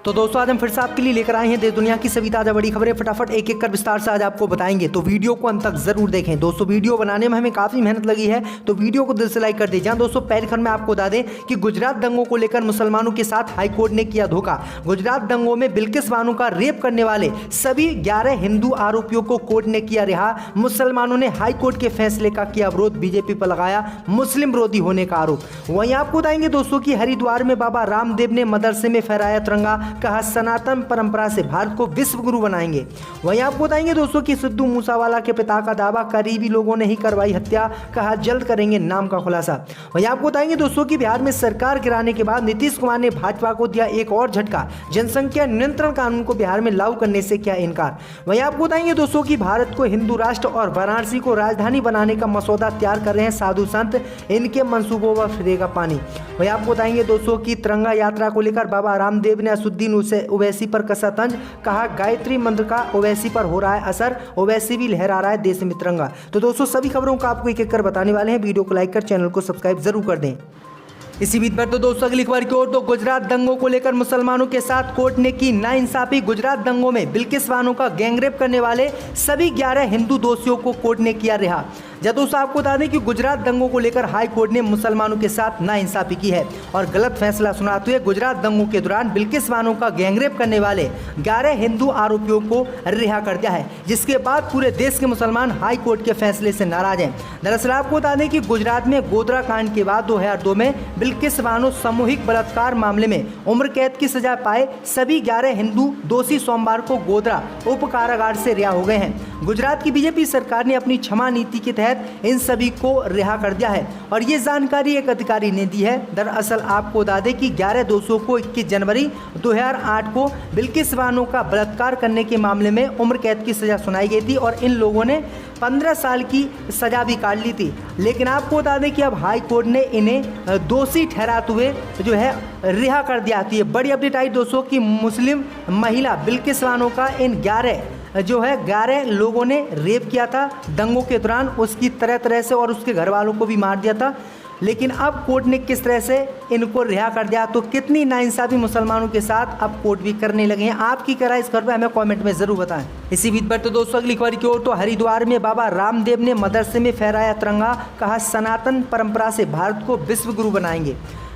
तो दोस्तों आज हम फिर से आपके लिए लेकर आए हैं देश दुनिया की सभी ताजा बड़ी खबरें फटाफट एक एक कर विस्तार से आज आपको बताएंगे। तो वीडियो को अंत तक जरूर देखें। दोस्तों वीडियो बनाने में हमें काफी मेहनत लगी है, तो वीडियो को दिल से लाइक कर दीजिए। दोस्तों पहली खबर में आपको बता दें कि गुजरात दंगों को लेकर मुसलमानों के साथ हाईकोर्ट ने किया धोखा। गुजरात दंगों में बिल्किस बानो का रेप करने वाले सभी 11 हिंदू आरोपियों को कोर्ट ने किया रिहा। मुसलमानों ने हाईकोर्ट के फैसले का किया विरोध, बीजेपी पर लगाया मुस्लिम विरोधी होने का आरोप। वहीं आपको बताएंगे दोस्तों की हरिद्वार में बाबा रामदेव ने मदरसे में फहराया तिरंगा, कहा सनातन परंपरा से भारत को विश्व गुरु बनाएंगे। वहीं आपको बताएंगे दोस्तों कि सिद्धू मूसावाला के पिता का दावा, करीबी लोगों ने ही करवाई हत्या, कहा जल्द करेंगे नाम का खुलासा। वहीं आपको बताएंगे दोस्तों कि बिहार में सरकार गिराने के बाद नीतीश कुमार ने भाजपा को दिया एक और झटका, जनसंख्या नियंत्रण कानून को बिहार में लागू करने से किया इनकार। वहीं आपको बताएंगे दोस्तों कि भारत को हिंदू राष्ट्र और वाराणसी को राजधानी बनाने का मसौदा तैयार कर रहे हैं साधु संत, इनके मंसूबों पर फिरेगा पानी। वहीं आपको बताएंगे दोस्तों की तिरंगा यात्रा को लेकर बाबा रामदेव ने असुद्दीन ओवैसी पर कसा तंज, कहा गायत्री मंत्र का ओवैसी पर हो रहा है असर, ओवैसी भी लहरा रहा है देश में तिरंगा। तो दोस्तों सभी खबरों का आपको एक एक कर बताने वाले हैं, वीडियो को लाइक कर चैनल को सब्सक्राइब जरूर कर दें। इसी बीच पर तो दोस्तों अगली खबर की ओर, तो गुजरात दंगों को लेकर मुसलमानों के साथ कोर्ट ने की नाइंसाफी। गुजरात दंगों में बिल्किस बानो का गैंगरेप करने वाले सभी 11 हिंदू दोषियों को कोर्ट ने किया रिहा। जब दोस्तों आपको बता दें कि गुजरात दंगों को लेकर हाई कोर्ट ने मुसलमानों के साथ नाइंसाफी की है और गलत फैसला सुनाते हुए गुजरात दंगों के दौरान बिल्किस बानो का गैंगरेप करने वाले 11 हिंदू आरोपियों को रिहा कर दिया है, जिसके बाद पूरे देश के मुसलमान हाई कोर्ट के फैसले से नाराज हैं। दरअसल आपको बता दें कि गुजरात में गोधरा कांड के बाद 2002 में बिल्किस बानो सामूहिक बलात्कार मामले में उम्र कैद की सजा पाए सभी 11 हिंदू दोषी सोमवार को गोधरा उप कारागार से रिहा हो गए हैं। गुजरात की बीजेपी सरकार ने अपनी क्षमा नीति के तहत इन सभी को रिहा कर दिया है और ये जानकारी एक अधिकारी ने दी है। दरअसल आपको बता दें कि 11 दोषियों को 21 जनवरी 2008 को बिल्किस बानो का बलात्कार करने के मामले में उम्र कैद की सजा सुनाई गई थी और इन लोगों ने 15 साल की सजा भी काट ली थी। लेकिन आपको बता दें कि अब हाई कोर्ट ने इन्हें दोषी ठहराते हुए जो है रिहा कर दिया। तो ये बड़ी अपडेट आई दोस्तों कि मुस्लिम महिला बिल्किस बानो का इन 11 लोगों ने रेप किया था दंगों के दौरान, उसकी तरह से और उसके घर वालों को भी मार दिया था। लेकिन अब कोर्ट ने किस तरह से इनको रिहा कर दिया, तो कितनी नाइंसाफी मुसलमानों के साथ अब कोर्ट भी करने लगे हैं। आपकी क्या राय इस खबर पर हमें कमेंट में जरूर बताएं। इसी बीच पर तो दोस्तों अगली खबर की ओर, तो हरिद्वार में बाबा रामदेव ने मदरसे में फहराया तिरंगा, कहा सनातन परंपरा से भारत को विश्व गुरु बनाएंगे।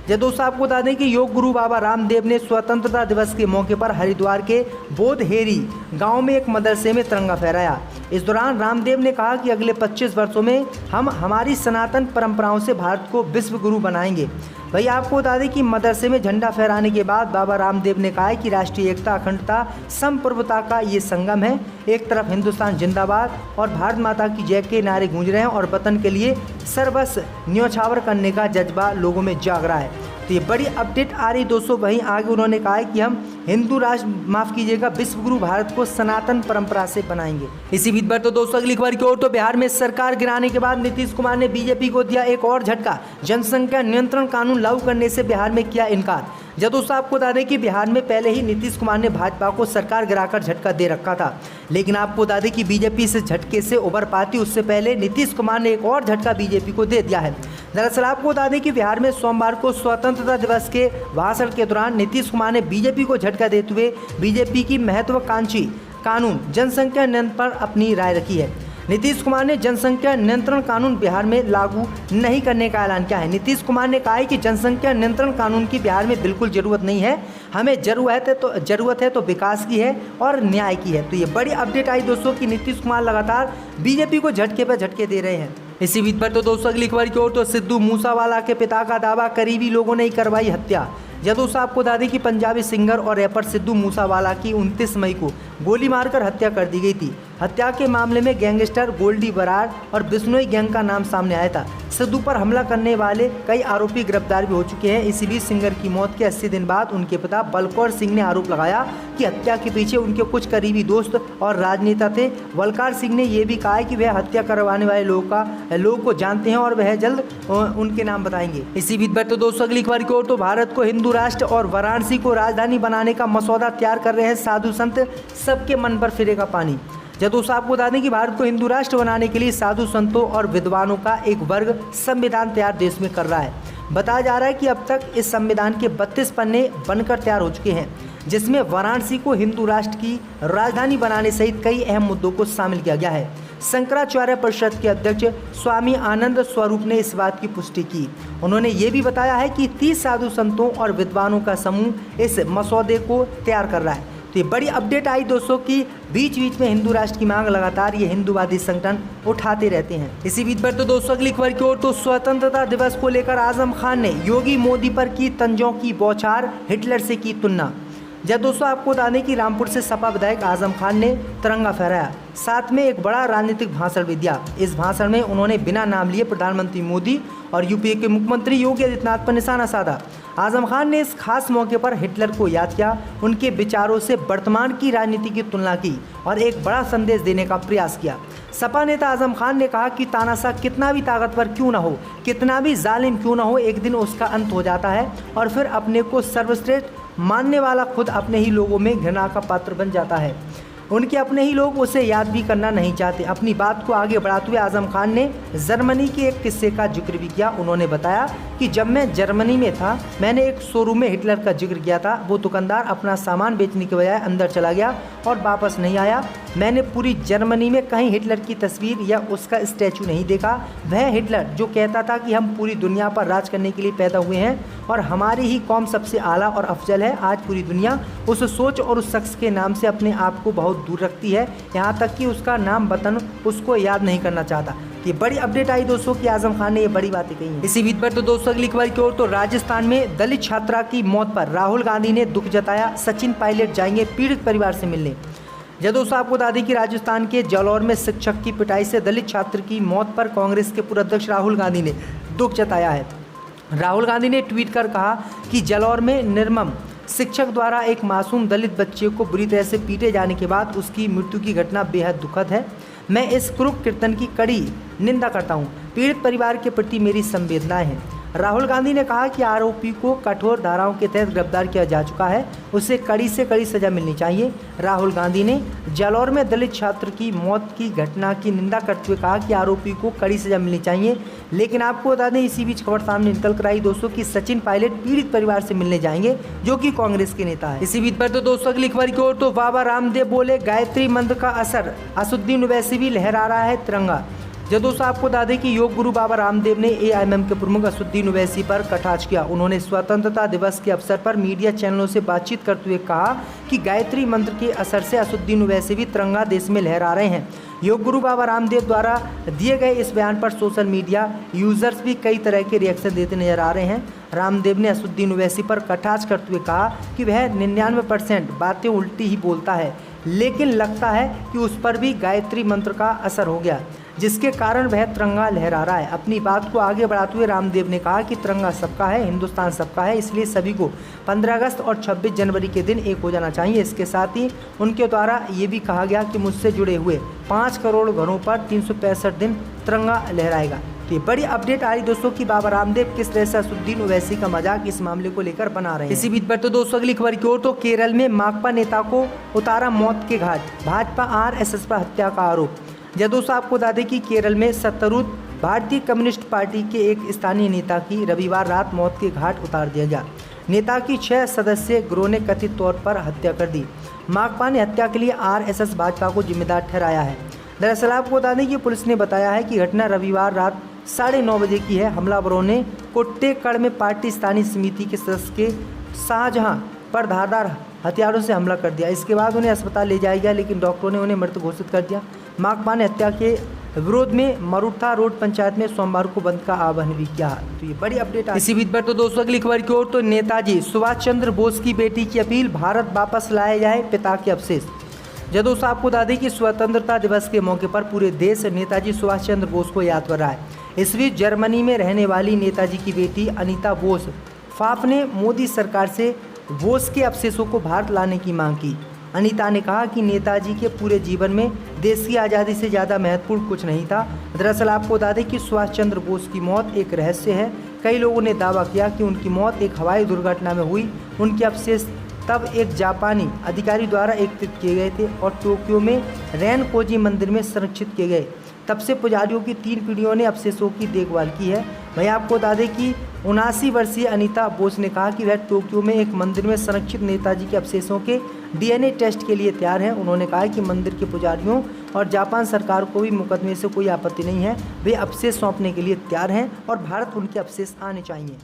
जब दोस्तों आपको बता दें कि योग गुरु बाबा रामदेव ने स्वतंत्रता दिवस के मौके पर हरिद्वार के बोधहेरी गांव में एक मदरसे में तिरंगा फहराया। इस दौरान रामदेव ने कहा कि अगले 25 वर्षों में हम हमारी सनातन परंपराओं से भारत को विश्व गुरु बनाएंगे। भाई आपको बता दें कि मदरसे में झंडा फहराने के बाद बाबा रामदेव ने कहा है कि राष्ट्रीय एकता, अखंडता, संप्रभुता का ये संगम है। एक तरफ हिंदुस्तान जिंदाबाद और भारत माता की जय के नारे गूंज रहे हैं और वतन के लिए सर्वस्व न्योछावर करने का जज्बा लोगों में जाग रहा है। तो ये बड़ी अपडेट आ रही दोस्तों। वहीं आगे उन्होंने कहा है कि हम हिंदू राष्ट्र, माफ कीजिएगा, विश्व गुरु भारत को सनातन परंपरा से बनाएंगे। इसी बीच पर तो दोस्तों अगली खबर की ओर, तो बिहार में सरकार गिराने के बाद नीतीश कुमार ने बीजेपी को दिया एक और झटका, जनसंख्या नियंत्रण कानून लागू करने से बिहार में किया इनकार। जब दोस्तों आपको बता दें कि बिहार में पहले ही नीतीश कुमार ने भाजपा को सरकार गिराकर झटका दे रखा था, लेकिन आपको बता दें कि बीजेपी इस झटके से उबर पाती उससे पहले नीतीश कुमार ने एक और झटका बीजेपी को दे दिया है। दरअसल आपको बता दें कि बिहार में सोमवार को स्वतंत्रता दिवस के भाषण के दौरान नीतीश कुमार ने बीजेपी को झटका देते हुए बीजेपी की महत्वाकांक्षी कानून जनसंख्या नियंत्रण पर अपनी राय रखी है। नीतीश कुमार ने जनसंख्या नियंत्रण कानून बिहार में लागू नहीं करने का ऐलान किया है। नीतीश कुमार ने कहा है कि जनसंख्या नियंत्रण कानून की बिहार में बिल्कुल जरूरत नहीं है, हमें जरूरत है तो विकास की है और न्याय की है। तो ये बड़ी अपडेट आई दोस्तों कि नीतीश कुमार लगातार बीजेपी को झटके पर झटके दे रहे हैं। इसी बीच पर तो दोस्तों अगली खबर की ओर, तो सिद्धू मूसावाला के पिता का दावा, करीबी लोगों ने ही करवाई हत्या। जब दोस्तों आपको बता दें कि पंजाबी सिंगर और रैपर सिद्धू मूसावाला की 29 मई को गोली मारकर हत्या कर दी गई थी। हत्या के मामले में गैंगस्टर गोल्डी बरार और बिश्नोई गैंग का नाम सामने आया था। सिद्धू पर हमला करने वाले कई आरोपी गिरफ्तार भी हो चुके हैं। इसी बीच सिंगर की मौत के 80 दिन बाद उनके पिता बलकौर सिंह ने आरोप लगाया कि हत्या के पीछे उनके कुछ करीबी दोस्त और राजनेता थे। बलकौर सिंह ने यह भी कहा है कि वह हत्या करवाने वाले लोगों को जानते हैं और वह जल्द उनके नाम बताएंगे। इसी बीच पर तो दोस्तों अगली खबर की ओर, तो भारत को हिंदू राष्ट्र और वाराणसी को राजधानी बनाने का मसौदा तैयार कर रहे हैं साधु संत, सबके मन पर फिरेगा पानी। जब दोस्तों आपको बता दें कि भारत को हिंदू राष्ट्र बनाने के लिए साधु संतों और विद्वानों का एक वर्ग संविधान तैयार देश में कर रहा है। बताया जा रहा है कि अब तक इस संविधान के 32 पन्ने बनकर तैयार हो चुके हैं, जिसमें वाराणसी को हिंदू राष्ट्र की राजधानी बनाने सहित कई अहम मुद्दों को शामिल किया गया है। शंकराचार्य परिषद के अध्यक्ष स्वामी आनंद स्वरूप ने इस बात की पुष्टि की। उन्होंने ये भी बताया है कि 30 साधु संतों और विद्वानों का समूह इस मसौदे को तैयार कर रहा है। तो ये बड़ी अपडेट आई दोस्तों की बीच बीच में हिंदू राष्ट्र की मांग लगातार ये हिंदूवादी संगठन उठाते रहते हैं। इसी बीच पर तो दोस्तों अगली खबर की ओर, तो स्वतंत्रता दिवस को लेकर आजम खान ने योगी मोदी पर की तंजों की बौछार, हिटलर से की तुलना। जब दोस्तों आपको बता दें कि रामपुर से सपा विधायक आजम खान ने तिरंगा फहराया, साथ में एक बड़ा राजनीतिक भाषण भी दिया। इस भाषण में उन्होंने बिना नाम लिए प्रधानमंत्री मोदी और यूपी के मुख्यमंत्री योगी आदित्यनाथ पर निशाना साधा। आजम खान ने इस खास मौके पर हिटलर को याद किया, उनके विचारों से वर्तमान की राजनीति की तुलना की और एक बड़ा संदेश देने का प्रयास किया। सपा नेता आजम खान ने कहा कि तानाशाह कितना भी ताकतवर क्यों ना हो, कितना भी जालिम क्यों ना हो, एक दिन उसका अंत हो जाता है और फिर अपने को सर्वश्रेष्ठ मानने वाला खुद अपने ही लोगों में घृणा का पात्र बन जाता है। उनके अपने ही लोग उसे याद भी करना नहीं चाहते। अपनी बात को आगे बढ़ाते हुए आजम खान ने जर्मनी के एक किस्से का जिक्र भी किया। उन्होंने बताया कि जब मैं जर्मनी में था, मैंने एक शोरूम में हिटलर का जिक्र किया था। वो दुकानदार अपना सामान बेचने के बजाय अंदर चला गया और वापस नहीं आया। मैंने पूरी जर्मनी में कहीं हिटलर की तस्वीर या उसका स्टैचू नहीं देखा। वह हिटलर जो कहता था कि हम पूरी दुनिया पर राज करने के लिए पैदा हुए हैं और हमारी ही कौम सबसे आला और अफजल है। आज पूरी दुनिया उस सोच और उस शख्स के नाम से अपने आप को बहुत दूर रखती है, यहाँ तक कि उसका नाम वतन उसको याद नहीं करना चाहता। ये बड़ी अपडेट आई दोस्तों कि आजम खान ने ये बड़ी बातें कही हैं। इसी बीच पर तो दोस्तों अगली खबर की ओर, तो राजस्थान में दलित छात्रा की मौत पर राहुल गांधी ने दुख जताया। सचिन पायलट जाएंगे पीड़ित परिवार से मिलने। जब दोस्तों आपको बता दें कि राजस्थान के जालौर में शिक्षक की पिटाई से दलित छात्र की मौत पर कांग्रेस के पूर्व अध्यक्ष राहुल गांधी ने दुख जताया है। राहुल गांधी ने ट्वीट कर कहा कि जालौर में निर्मम शिक्षक द्वारा एक मासूम दलित बच्चे को बुरी तरह से पीटे जाने के बाद उसकी मृत्यु की घटना बेहद दुखद है। मैं इस क्रूर कृत्य की कड़ी निंदा करता हूं। पीड़ित परिवार के प्रति मेरी संवेदनाएं हैं। राहुल गांधी ने कहा कि आरोपी को कठोर धाराओं के तहत गिरफ्तार किया जा चुका है, उसे कड़ी से कड़ी सजा मिलनी चाहिए। राहुल गांधी ने जालौर में दलित छात्र की मौत की घटना की निंदा करते हुए कहा कि आरोपी को कड़ी सजा मिलनी चाहिए। लेकिन आपको बता दें इसी बीच खबर सामने निकल कर आई दोस्तों कि सचिन पायलट पीड़ित परिवार से मिलने जाएंगे, जो कि कांग्रेस के नेता है। इसी बीच पर तो दोस्तों अगली खबर की ओर, तो बाबा रामदेव बोले गायत्री मंत्र का असर, असुद्दीन ओवैसी भी लहरा रहा है तिरंगा। जब दोस्तों आपको बता दें कि योग गुरु बाबा रामदेव ने AIMM के प्रमुख असुद्दीन ओवैसी पर कटाक्ष किया। उन्होंने स्वतंत्रता दिवस के अवसर पर मीडिया चैनलों से बातचीत करते हुए कहा कि गायत्री मंत्र के असर से असुद्दीन ओवैसी भी तिरंगा देश में लहरा रहे हैं। योग गुरु बाबा रामदेव द्वारा दिए गए इस बयान पर सोशल मीडिया यूजर्स भी कई तरह के रिएक्शन देते नजर आ रहे हैं। रामदेव ने असुद्दीन ओवैसी पर कटाक्ष करते हुए कहा कि वह 99% बातें उल्टी ही बोलता है, लेकिन लगता है कि उस पर भी गायत्री मंत्र का असर हो गया, जिसके कारण वह तिरंगा लहरा रहा है। अपनी बात को आगे बढ़ाते हुए रामदेव ने कहा कि तिरंगा सबका है, हिंदुस्तान सबका है, इसलिए सभी को 15 अगस्त और 26 जनवरी के दिन एक हो जाना चाहिए। इसके साथ ही उनके द्वारा ये भी कहा गया कि मुझसे जुड़े हुए 5 करोड़ घरों पर 365 दिन तिरंगा लहराएगा। तो ये बड़ी अपडेट आ रही दोस्तों कि बाबा रामदेव किस तरह से असुद्दीन ओवैसी का मजाक इस मामले को लेकर बना रहे हैं। इसी बीच पर तो दोस्तों अगली खबर की ओर, तो केरल में माकपा नेता को उतारा मौत के घाट, भाजपा RSS पर हत्या का आरोप। जब दोस्तों आपको बता दें कि केरल में सत्तारूढ़ भारतीय कम्युनिस्ट पार्टी के एक स्थानीय नेता की रविवार रात मौत के घाट उतार दिया गया। नेता की 6 सदस्यीय गिरोह ने कथित तौर पर हत्या कर दी। माकपा ने हत्या के लिए RSS भाजपा को जिम्मेदार ठहराया है। दरअसल आपको बता दें कि पुलिस ने बताया है कि घटना रविवार रात 9:30 बजे की है। हमलावरों ने कोट्टेकड़ में पार्टी स्थानीय समिति के सदस्य के शाहजहां पर धारदार हथियारों से हमला कर दिया। इसके बाद उन्हें अस्पताल ले जाया गया, लेकिन डॉक्टरों ने उन्हें मृत घोषित कर दिया। माकपा ने हत्या के विरोध में मरुथा रोड पंचायत में सोमवार को बंद का आह्वान भी किया। तो ये बड़ी अपडेट। इसी बीच पर तो दोस्तों अगली खबर की ओर, तो नेताजी सुभाष चंद्र बोस की बेटी की अपील, भारत वापस लाया जाए पिता के अवशेष। जब दोस्तों आपको बता दें कि स्वतंत्रता दिवस के मौके पर पूरे देश नेताजी सुभाष चंद्र बोस को याद कर रहा है। इस बीच जर्मनी में रहने वाली नेताजी की बेटी अनीता बोस फाफ ने मोदी सरकार से बोस के अवशेषों को भारत लाने की मांग की। अनीता ने कहा कि नेताजी के पूरे जीवन में देश की आज़ादी से ज़्यादा महत्वपूर्ण कुछ नहीं था। दरअसल आपको बता दें कि सुभाष चंद्र बोस की मौत एक रहस्य है। कई लोगों ने दावा किया कि उनकी मौत एक हवाई दुर्घटना में हुई। उनके अवशेष तब एक जापानी अधिकारी द्वारा एकत्रित किए गए थे और टोक्यो में रेनकोजी मंदिर में संरक्षित किए गए। तब से पुजारियों की 3 पीढ़ियों ने अवशेषों की देखभाल की है। वहीं आपको बता दें कि 79 वर्षीय अनीता बोस ने कहा कि वह टोक्यो में एक मंदिर में संरक्षित नेताजी के अवशेषों के DNA टेस्ट के लिए तैयार हैं। उन्होंने कहा कि मंदिर के पुजारियों और जापान सरकार को भी मुकदमे से कोई आपत्ति नहीं है, वे अवशेष सौंपने के लिए तैयार हैं और भारत उनके अवशेष आने चाहिए।